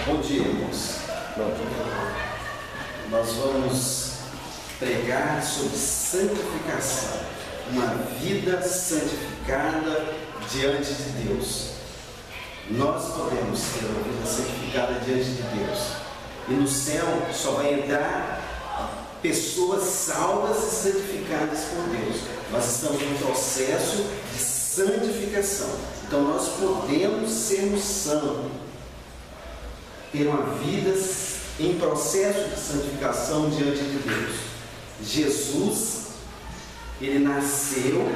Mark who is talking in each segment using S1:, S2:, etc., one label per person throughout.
S1: Bom dia, irmãos. Nós vamos pregar sobre santificação, uma vida santificada diante de Deus. Nós podemos ter uma vida santificada diante de Deus, e no céu só vai entrar pessoas salvas e santificadas por Deus. Nós estamos num processo de santificação, então nós podemos sermos santos, ter uma vida em processo de santificação diante de Deus. Jesus, ele nasceu,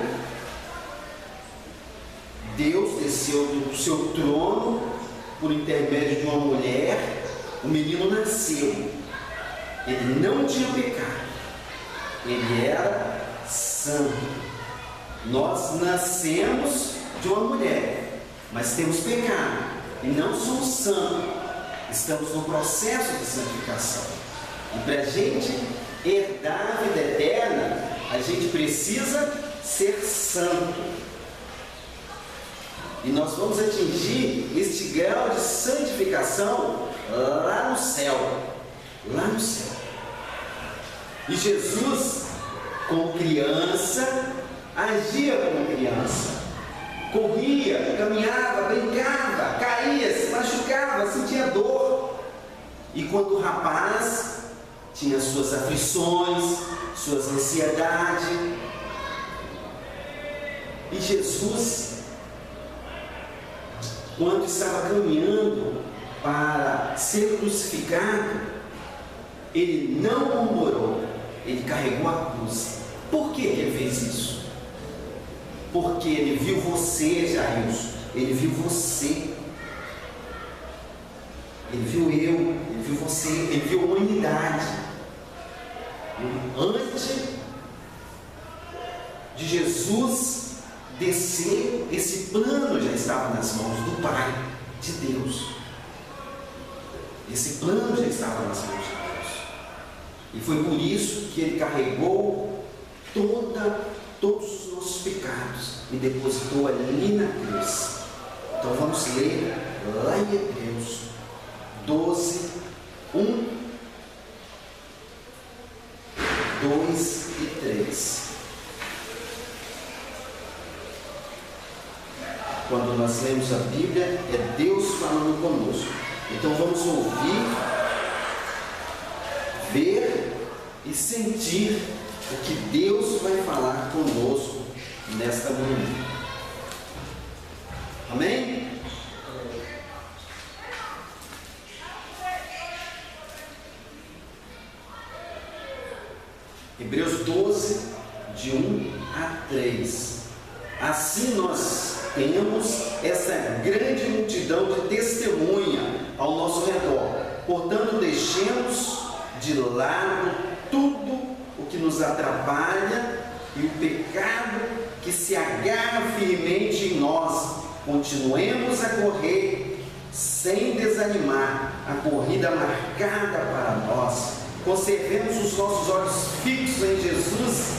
S1: Deus desceu do seu trono por intermédio de uma mulher, o menino nasceu, ele não tinha pecado, ele era santo. Nós nascemos de uma mulher, mas temos pecado e não somos santos. Estamos no processo de santificação. E para a gente herdar a vida eterna, a gente precisa ser santo. E nós vamos atingir este grau de santificação lá no céu. Lá no céu. E Jesus, como criança, agia como criança. Corria, caminhava, brincava, caía, se machucava, sentia dor. E quando o rapaz tinha suas aflições, suas ansiedades, e Jesus, quando estava caminhando para ser crucificado, ele não murmurou, ele carregou a cruz. Por que ele fez isso? Porque ele viu você, Jairus, ele viu você, ele viu eu, ele viu você, ele viu a humanidade. Antes de Jesus descer, esse plano já estava nas mãos do Pai, de Deus. Esse plano já estava nas mãos de Deus. E foi por isso que ele carregou todos os nossos pecados e depositou ali na cruz. Então vamos ler lá em Hebreus 12, 1, 2 e 3. Quando nós lemos a Bíblia, é Deus falando conosco. Então vamos ouvir, ver e sentir o que Deus vai falar conosco nesta manhã. Amém? Hebreus 12, de 1 a 3. Assim nós temos essa grande multidão de testemunha ao nosso redor. Portanto, deixemos de lado tudo o que nos atrapalha e o pecado que se agarra firmemente em nós. Continuemos a correr sem desanimar a corrida marcada para nós. Conservemos os nossos olhos fixos em Jesus,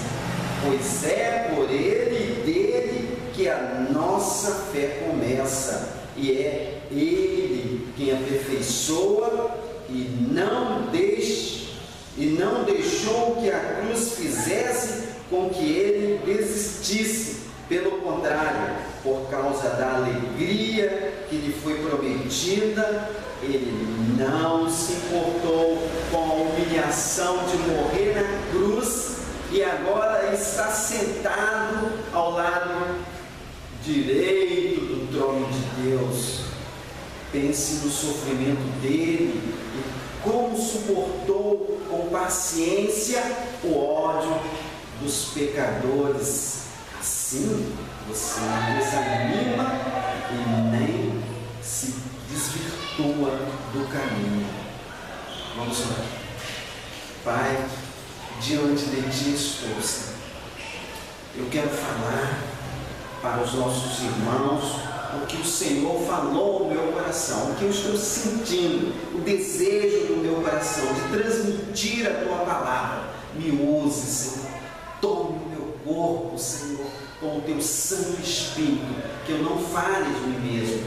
S1: pois é por Ele e dele que a nossa fé começa, e é Ele quem aperfeiçoa e não deixou que a cruz fizesse com que ele desistisse. Pelo contrário, por causa da alegria que lhe foi prometida, ele não se importou com a humilhação de morrer na cruz, e agora está sentado ao lado direito do trono de Deus. Pense no sofrimento dele e como suportou com paciência o ódio dos pecadores. Assim você não desanima e nem se desvirtua do caminho. Vamos lá. Pai, diante de Ti estou, Senhor. Eu quero falar para os nossos irmãos o que o Senhor falou no meu coração, o que eu estou sentindo, o desejo do meu coração de transmitir a Tua palavra. Me use, Senhor. Tome o meu corpo, Senhor, com o Teu Santo Espírito, que eu não fale de mim mesmo,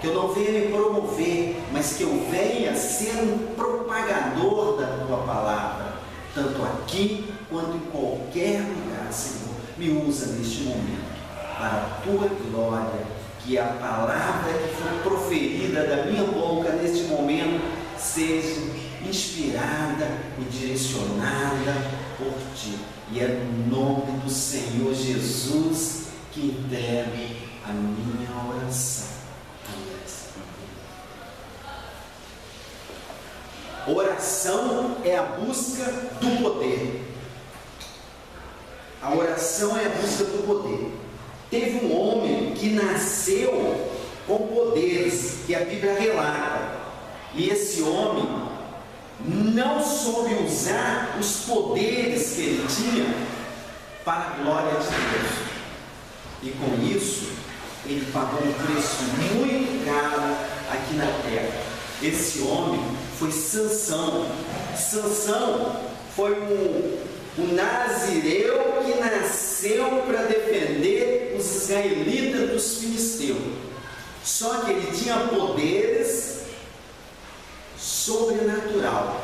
S1: que eu não venha me promover, mas que eu venha ser um propagador da tua palavra, tanto aqui quanto em qualquer lugar, Senhor. Me usa neste momento para a tua glória, que a palavra que foi proferida da minha boca neste momento seja inspirada e direcionada por ti. E é no nome do Senhor Jesus que entrego a minha oração. Oração é a busca do poder. A oração é a busca do poder. Teve um homem que nasceu com poderes, que a Bíblia relata. E esse homem não soube usar os poderes que ele tinha para a glória de Deus. E com isso, ele pagou um preço muito caro aqui na terra. Esse homem foi Sansão. Sansão foi um nazireu que nasceu para defender os israelitas dos filisteus. Só que ele tinha poderes sobrenatural,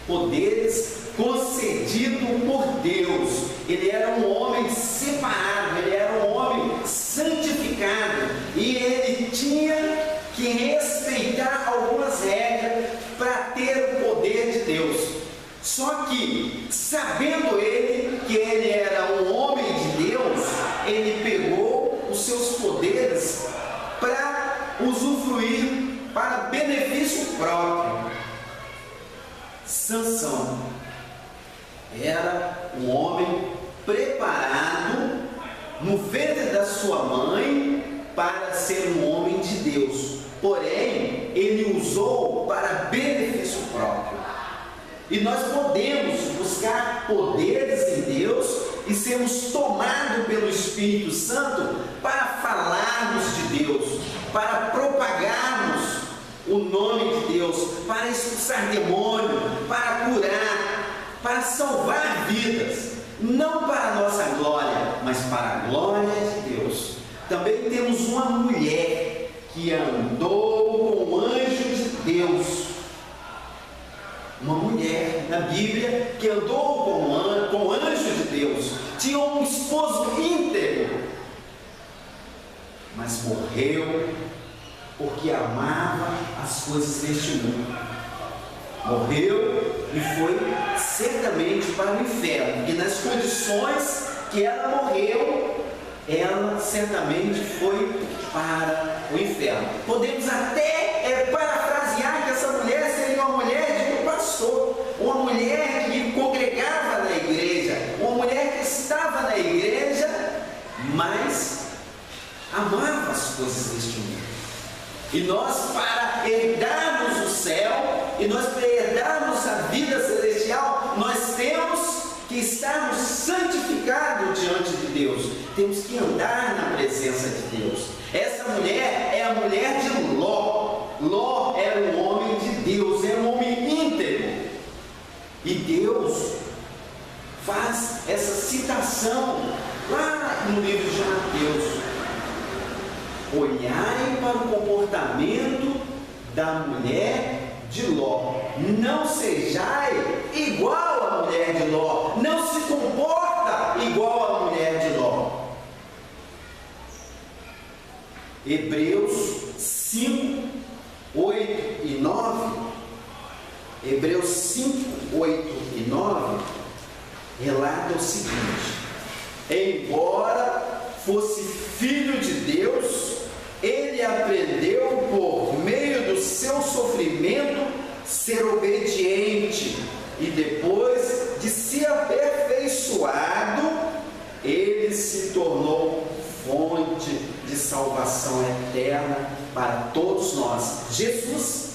S1: poderes concedidos por Deus. Ele era um homem separado, ele era um homem santificado, e ele tinha que respeitar algumas regras para ter o poder de Deus. Só que, sabendo ele que ele era um homem de Deus, ele pegou os seus poderes para usufruir para benefício próprio. Sansão era um homem preparado no ventre da sua mãe para ser um homem de Deus, porém ele usou para benefício próprio. E nós podemos buscar poderes em Deus e sermos tomados pelo Espírito Santo para falarmos de Deus, para propagarmos o nome de Deus, para expulsar demônio, para curar, para salvar vidas, não para a nossa glória, mas para a glória de Deus. Também temos uma mulher que andou com o anjo de Deus. Uma mulher na Bíblia que andou com o anjo de Deus, tinha um esposo íntegro, mas morreu porque amava as coisas deste mundo. Morreu e foi certamente para o inferno, porque nas condições que ela morreu, ela certamente foi para o inferno. Podemos até parafrasear que essa mulher seria uma mulher de um pastor, uma mulher que congregava na igreja, uma mulher que estava na igreja, mas amava as coisas deste mundo. E nós, para herdarmos o céu, e nós para herdarmos a vida celestial, nós temos que estarmos santificados diante de Deus, temos que andar na presença de Deus. Essa mulher é a mulher de Ló. Ló era um homem de Deus, era um homem íntegro, e Deus faz essa citação lá no livro de Mateus: olhai para o comportamento da mulher de Ló, não sejai igual à mulher de Ló, não se comporta igual à mulher de Ló. Hebreus 5, 8 e 9, Hebreus 5, 8 e 9, relata o seguinte: embora fosse filho de Deus, ele aprendeu por meio do seu sofrimento ser obediente, e depois de se aperfeiçoado, ele se tornou fonte de salvação eterna para todos nós. Jesus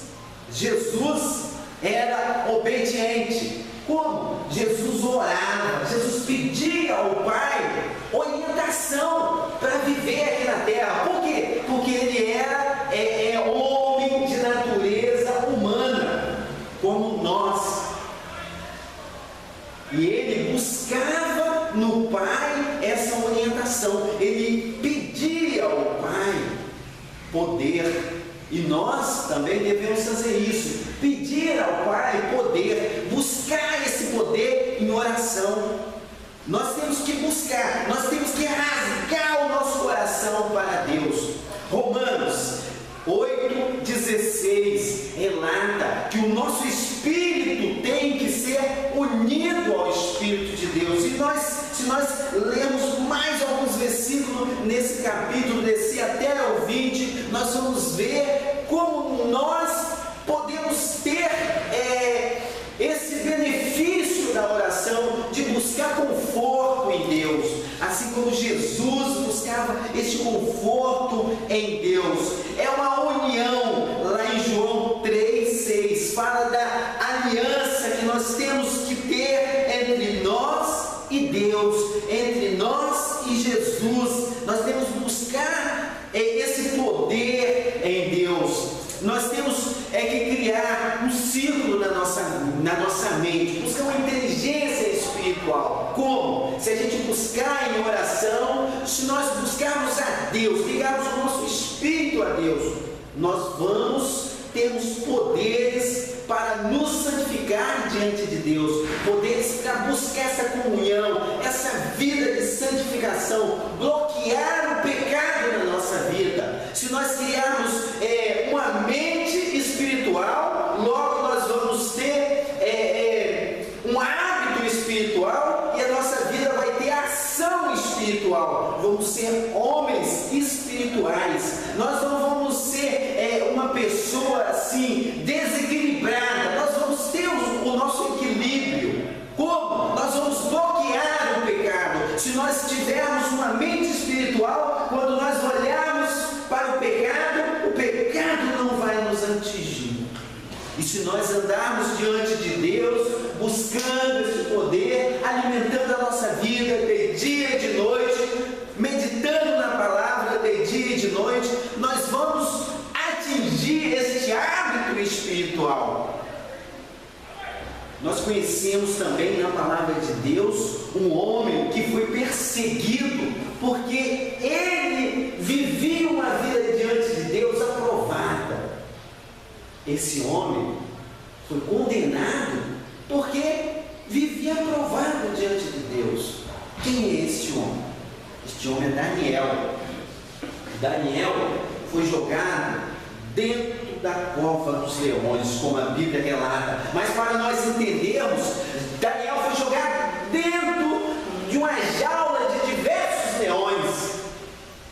S1: era obediente. Como? Jesus orava, Jesus pedia ao Pai orientação para viver aqui na terra. Por quê? Porque ele era homem de natureza humana, como nós. E ele buscava no Pai essa orientação. Ele pedia ao Pai poder. E nós também devemos fazer isso, pedir ao Pai poder, buscar esse poder em oração. Nós temos que buscar, nós temos que rasgar o nosso coração para Deus. Romanos 8,16 relata que o nosso espírito tem que ser unido ao Espírito de Deus. E se nós lermos mais alguns versículos nesse capítulo, descer até o 20, nós vamos ver como nós podemos ter esse benefício da oração, de buscar conforto em Deus, assim como Jesus buscava esse conforto em Deus. É uma união. Lá em João 3,6 fala da aliança que nós temos que ter entre nós e Deus, entre nós e Jesus. Nós temos que buscar esse poder em Deus. Nós temos que criar um círculo na nossa mente, buscar uma inteligência espiritual. Como? Se a gente buscar em oração, se nós buscarmos a Deus, ligarmos o nosso espírito a Deus, nós vamos ter os poderes para nos santificar diante de Deus, poderes para buscar essa comunhão, essa vida de santificação, bloquear o pecado na nossa vida. Se nós criarmos uma mente espiritual, logo nós vamos ter um hábito espiritual e a nossa vida vai ter ação espiritual. Vamos ser homens espirituais. Nós não vamos ser uma pessoa assim desequilibrada. Nós vamos ter o nosso equilíbrio. Como? Nós vamos bloquear o pecado. Se nós tivermos uma mente espiritual, quando nós olharmos para o pecado não vai nos atingir. E se nós andarmos diante de Deus, buscando esse poder, alimentando a nossa vida de dia e de noite, meditando na palavra de dia e de noite, nós vamos atingir este hábito espiritual. Nós conhecemos também na palavra de Deus um homem que foi perseguido porque ele vivia uma vida diante de Deus aprovada. Esse homem foi condenado porque vivia aprovado diante de Deus. Quem é este homem? Este homem é Daniel. Daniel foi jogado dentro da cova dos leões, como a Bíblia relata. Mas para nós entendermos, Daniel foi jogado dentro de uma jaula de diversos leões.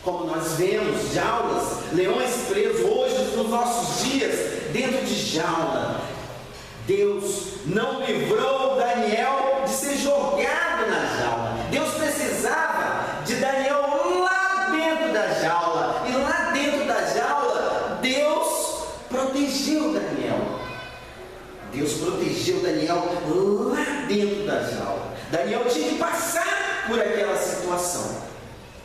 S1: Como nós vemos, jaulas, leões presos hoje nos nossos dias, dentro de jaula. Deus não livrou Daniel de ser jogado na jaula. Deus precisava de Daniel lá dentro da jaula. E lá dentro da jaula, Deus protegeu Daniel. Deus protegeu Daniel lá dentro da jaula. Daniel tinha que passar por aquela situação.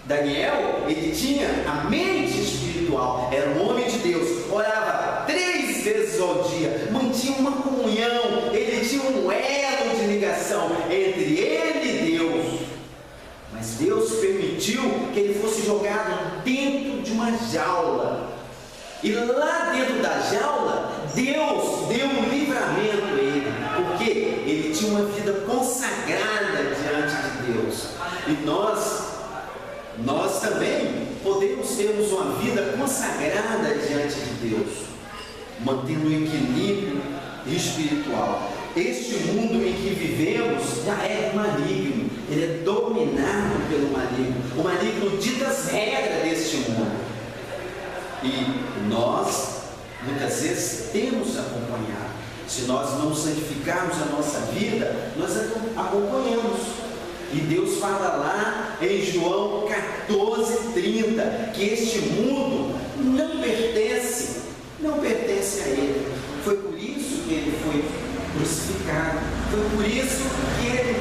S1: Daniel, ele tinha a mente espiritual, era um homem de Deus, orava 3 vezes ao dia, mantinha uma comunhão, ele tinha um elo de ligação entre ele e Deus. Mas Deus permitiu que ele fosse jogado dentro de uma jaula. E lá dentro da jaula, Deus deu um livramento a ele, porque ele tinha uma vida consagrada diante de Deus. E nós também podemos termos uma vida consagrada diante de Deus, mantendo o equilíbrio espiritual. Este mundo em que vivemos já é maligno, ele é dominado pelo maligno. O maligno dita as regras deste mundo. E nós, muitas vezes, temos acompanhado. Se nós não santificarmos a nossa vida, nós acompanhamos. E Deus fala lá em João 14:30 que este mundo não pertence a Ele. Foi por isso que Ele foi crucificado. Foi por isso que Ele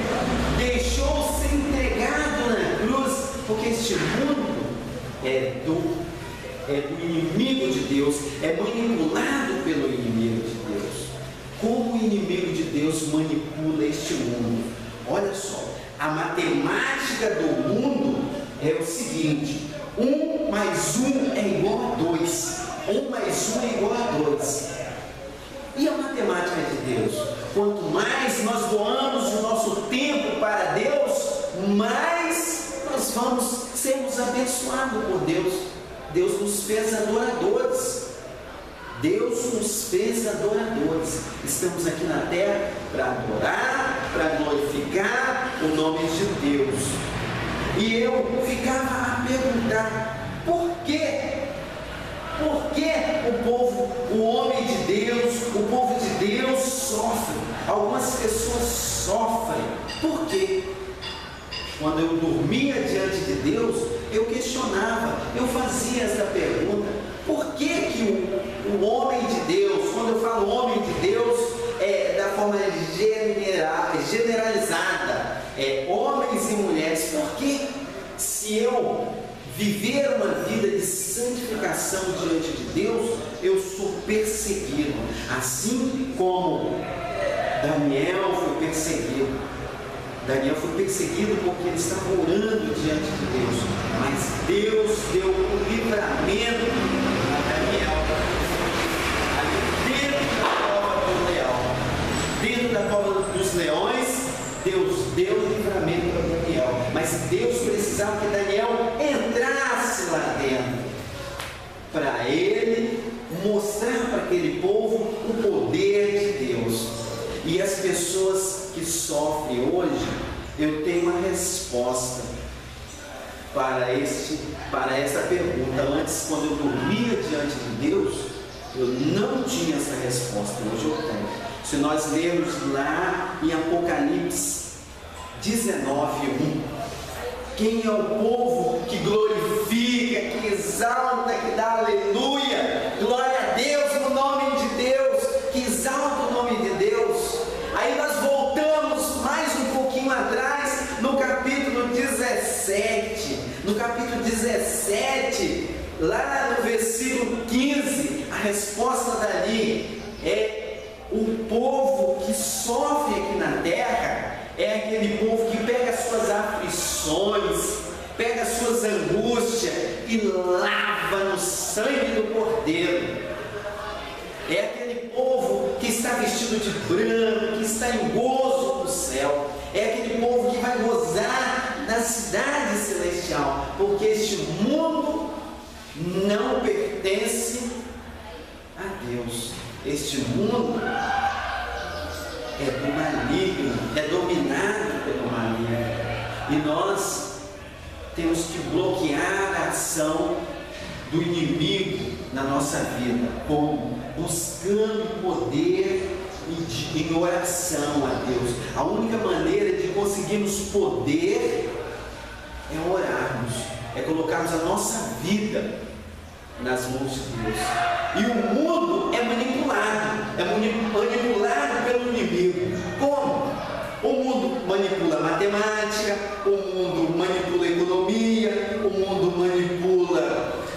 S1: deixou ser entregado na cruz, porque este mundo é do inimigo de Deus, é manipulado pelo inimigo de Deus. Como o inimigo de Deus manipula este mundo? Olha só. A matemática do mundo é o seguinte: 1 mais 1 é igual a 2. 1 mais 1 é igual a 2. E a matemática de Deus? Quanto mais nós doamos o nosso tempo para Deus, mais nós vamos sermos abençoados por Deus. Deus nos fez adoradores. Deus nos fez adoradores. Estamos aqui na terra para adorar, para glorificar o nome de Deus. E eu ficava a perguntar: por quê? Por que o homem de Deus, o povo de Deus sofre? Algumas pessoas sofrem. Por quê? Quando eu dormia diante de Deus, eu questionava, eu fazia essa pergunta: por que o homem de Deus, quando eu falo homem de Deus, é da forma generalizada, homens e mulheres, porque se eu viver uma vida de santificação diante de Deus, eu sou perseguido, assim como Daniel foi perseguido. Daniel foi perseguido porque ele estava orando diante de Deus, mas Deus deu o livramento a Daniel, ali dentro da cova do leão. Dentro da cova dos leões, Deus deu o livramento para Daniel, mas Deus precisava que Daniel entrasse lá dentro, para ele mostrar para aquele povo o poder de Deus. E as pessoas que sofrem hoje, eu tenho uma resposta para essa pergunta. Antes, quando eu dormia diante de Deus, eu não tinha essa resposta. Hoje eu tenho. Se nós lermos lá em Apocalipse 19:1, quem é o povo que glorifica, que exalta, que dá aleluia, glória a Deus no nome de Deus, que exalta o nome de Deus. Aí nós voltamos mais um pouquinho atrás, no capítulo 17. No capítulo 17, lá no versículo 15, a resposta dali é: o povo que sofre aqui na terra é aquele povo que pega as suas aflições, pega as suas angústias e lava no sangue do Cordeiro. É aquele povo que está vestido de branco, que está em gozo do céu. É aquele povo que vai gozar da cidade celestial, porque este mundo não pertence a Deus. Este mundo é do maligno, é dominado pelo maligno. E nós temos que bloquear a ação do inimigo na nossa vida. Como? Buscando poder em oração a Deus. A única maneira de conseguirmos poder é orarmos, é colocarmos a nossa vida nas mãos de Deus. E o mundo é manipulado pelo inimigo. Como? O mundo manipula a matemática, o mundo manipula a economia, o mundo manipula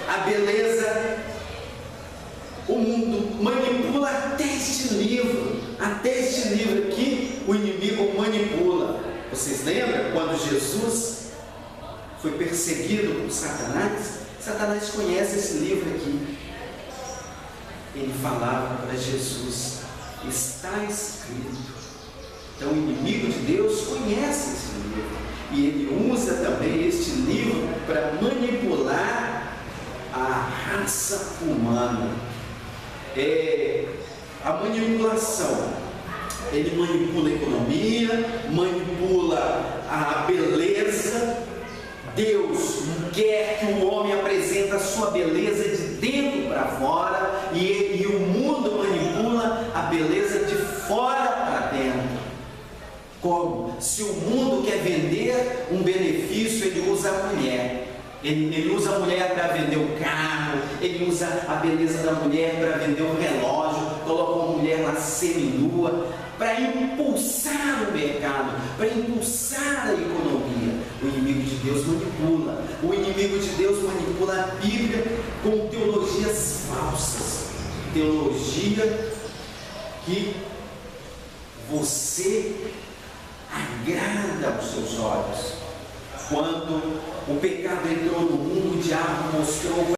S1: a beleza, o mundo manipula até este livro. Até este livro aqui, o inimigo manipula. Vocês lembram quando Jesus foi perseguido por Satanás? Satanás conhece esse livro aqui. Ele falava para Jesus: está escrito. Então o inimigo de Deus conhece esse livro, e ele usa também este livro para manipular a raça humana. A manipulação, ele manipula a economia, manipula a beleza. Deus quer que o homem apresente a sua beleza de dentro para fora, e o mundo manipula a beleza de fora para dentro. Como? Se o mundo quer vender um benefício, ele usa a mulher. Ele usa a mulher para vender o carro, ele usa a beleza da mulher para vender o relógio, coloca uma mulher lá seminua, para impulsar o mercado, para impulsar a economia. O inimigo de Deus manipula. O inimigo de Deus manipula a Bíblia com teologias falsas. Teologia que você agrada aos seus olhos. Quando O pecado entrou no mundo, o diabo mostrou